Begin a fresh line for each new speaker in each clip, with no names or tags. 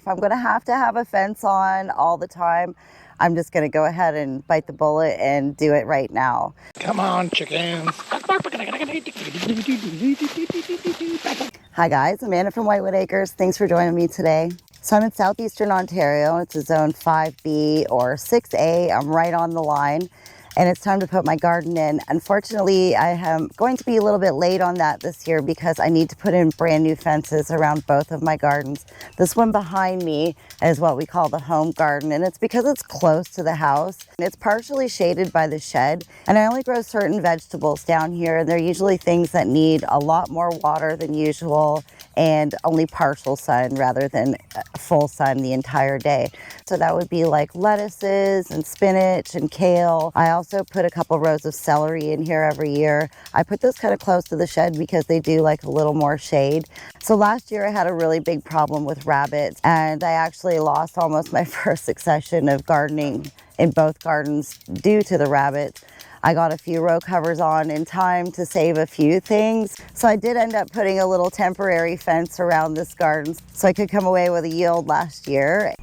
If I'm gonna have to have a fence on all the time, I'm just gonna go ahead and bite the bullet and do it right now.
Come on, chickens.
Hi guys, Amanda from Whitewood Acres. Thanks for joining me today. So I'm in southeastern Ontario. It's a zone 5B or 6A. I'm right on the line. And it's time to put my garden in. Unfortunately, I am going to be a little bit late on that this year because I need to put in brand new fences around both of my gardens. This one behind me is what we call the home garden, and it's because it's close to the house. It's partially shaded by the shed, and I only grow certain vegetables down here, and they're usually things that need a lot more water than usual and only partial sun rather than full sun the entire day. So that would be like lettuces and spinach and kale. I also put a couple rows of celery in here every year. I put those kind of close to the shed because they do like a little more shade. So last year I had a really big problem with rabbits, and I actually lost almost my first succession of gardening in both gardens due to the rabbits. I got a few row covers on in time to save a few things. So I did end up putting a little temporary fence around this garden so I could come away with a yield last year.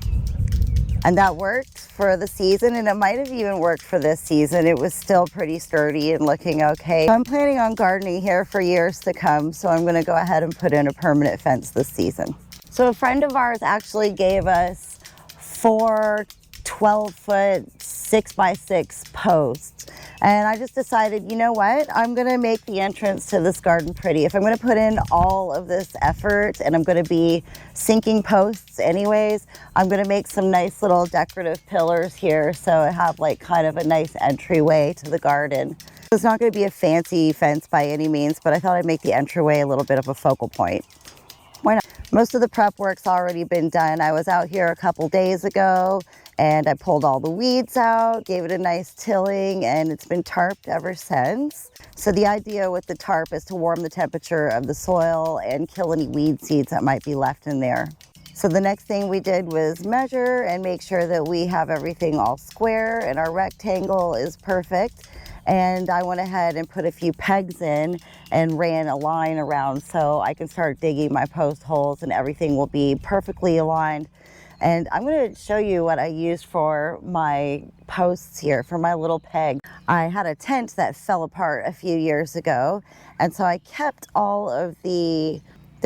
And that worked for the season, and it might have even worked for this season. It was still pretty sturdy and looking okay. So I'm planning on gardening here for years to come, so I'm gonna go ahead and put in a permanent fence this season. So a friend of ours actually gave us 4 12-foot 6x6 posts. And I just decided, you know what? I'm gonna make the entrance to this garden pretty. If I'm gonna put in all of this effort and I'm gonna be sinking posts anyways, I'm gonna make some nice little decorative pillars here so I have like kind of a nice entryway to the garden. It's not gonna be a fancy fence by any means, but I thought I'd make the entryway a little bit of a focal point. Why not? Most of the prep work's already been done. I was out here a couple days ago and I pulled all the weeds out, gave it a nice tilling, and it's been tarped ever since. So the idea with the tarp is to warm the temperature of the soil and kill any weed seeds that might be left in there. So the next thing we did was measure and make sure that we have everything all square and our rectangle is perfect. And I went ahead and put a few pegs in and ran a line around so I can start digging my post holes and everything will be perfectly aligned. And I'm going to show you what I used for my posts here, for my little peg. I had a tent that fell apart a few years ago, and so I kept all of the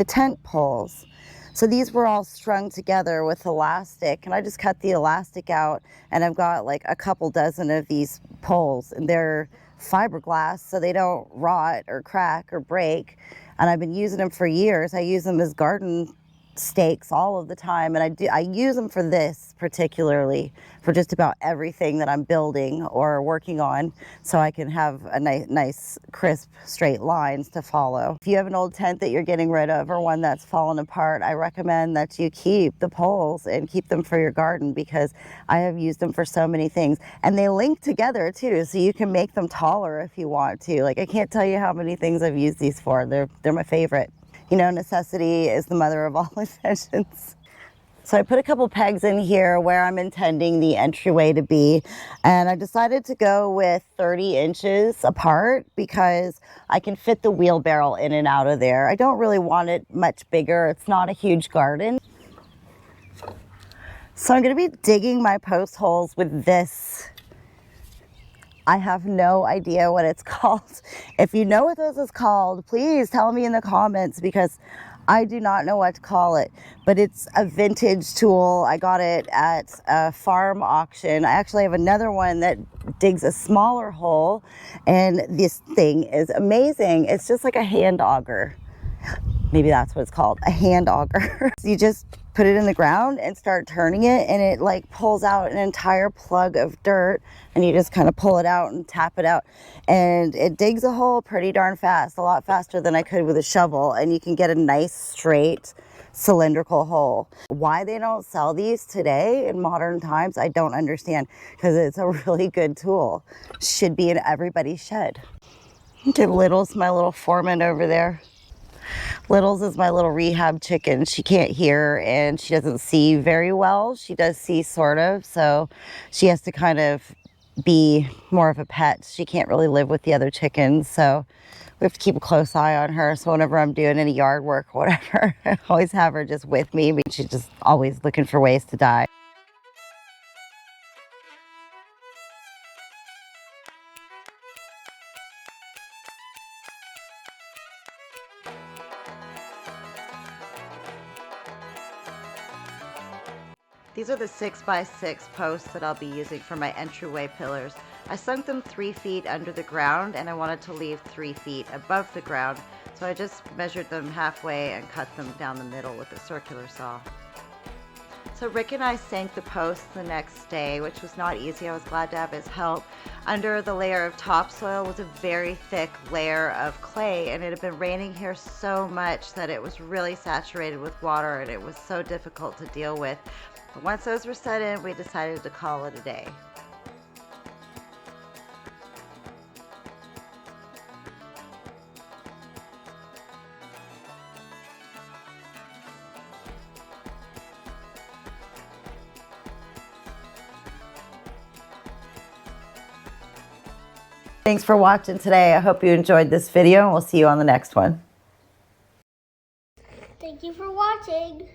tent poles. So these were all strung together with elastic, and I just cut the elastic out, and I've got like a couple dozen of these poles, and they're fiberglass so they don't rot or crack or break, and I've been using them for years. I use them as garden stakes all of the time, and I use them for this particularly, for just about everything that I'm building or working on, so I can have a nice crisp straight lines to follow. If you have an old tent that you're getting rid of or one that's fallen apart, I recommend that you keep the poles and keep them for your garden because I have used them for so many things, and they link together too, so you can make them taller if you want to. Like, I can't tell you how many things I've used these for. They're my favorite. You know, necessity is the mother of all inventions. So I put a couple pegs in here where I'm intending the entryway to be, and I decided to go with 30 inches apart because I can fit the wheelbarrow in and out of there. I don't really want it much bigger. It's not a huge garden. So I'm going to be digging my post holes with this. I have no idea what it's called. If you know what this is called, please tell me in the comments because I do not know what to call it. But it's a vintage tool. I got it at a farm auction. I actually have another one that digs a smaller hole, and this thing is amazing. It's just like a hand auger. Maybe that's what it's called, a hand auger. You just put it in the ground and start turning it, and it like pulls out an entire plug of dirt, and you just kind of pull it out and tap it out, and it digs a hole pretty darn fast, a lot faster than I could with a shovel, and you can get a nice straight cylindrical hole. Why they don't sell these today in modern times, I don't understand, because it's a really good tool. Should be in everybody's shed. Okay, Little's my little foreman over there. Littles is my little rehab chicken. She can't hear and she doesn't see very well. She does see sort of, so she has to kind of be more of a pet. She can't really live with the other chickens, so we have to keep a close eye on her. So whenever I'm doing any yard work or whatever, I always have her just with me. She's just always looking for ways to die. These are the 6x6 posts that I'll be using for my entryway pillars. I sunk them 3 feet under the ground, and I wanted to leave 3 feet above the ground, so I just measured them halfway and cut them down the middle with a circular saw. So Rick and I sank the posts the next day, which was not easy. I was glad to have his help. Under the layer of topsoil was a very thick layer of clay, and it had been raining here so much that it was really saturated with water, and it was so difficult to deal with. But once those were set in, we decided to call it a day. Thanks for watching today. I hope you enjoyed this video, and we'll see you on the next one.
Thank you for watching.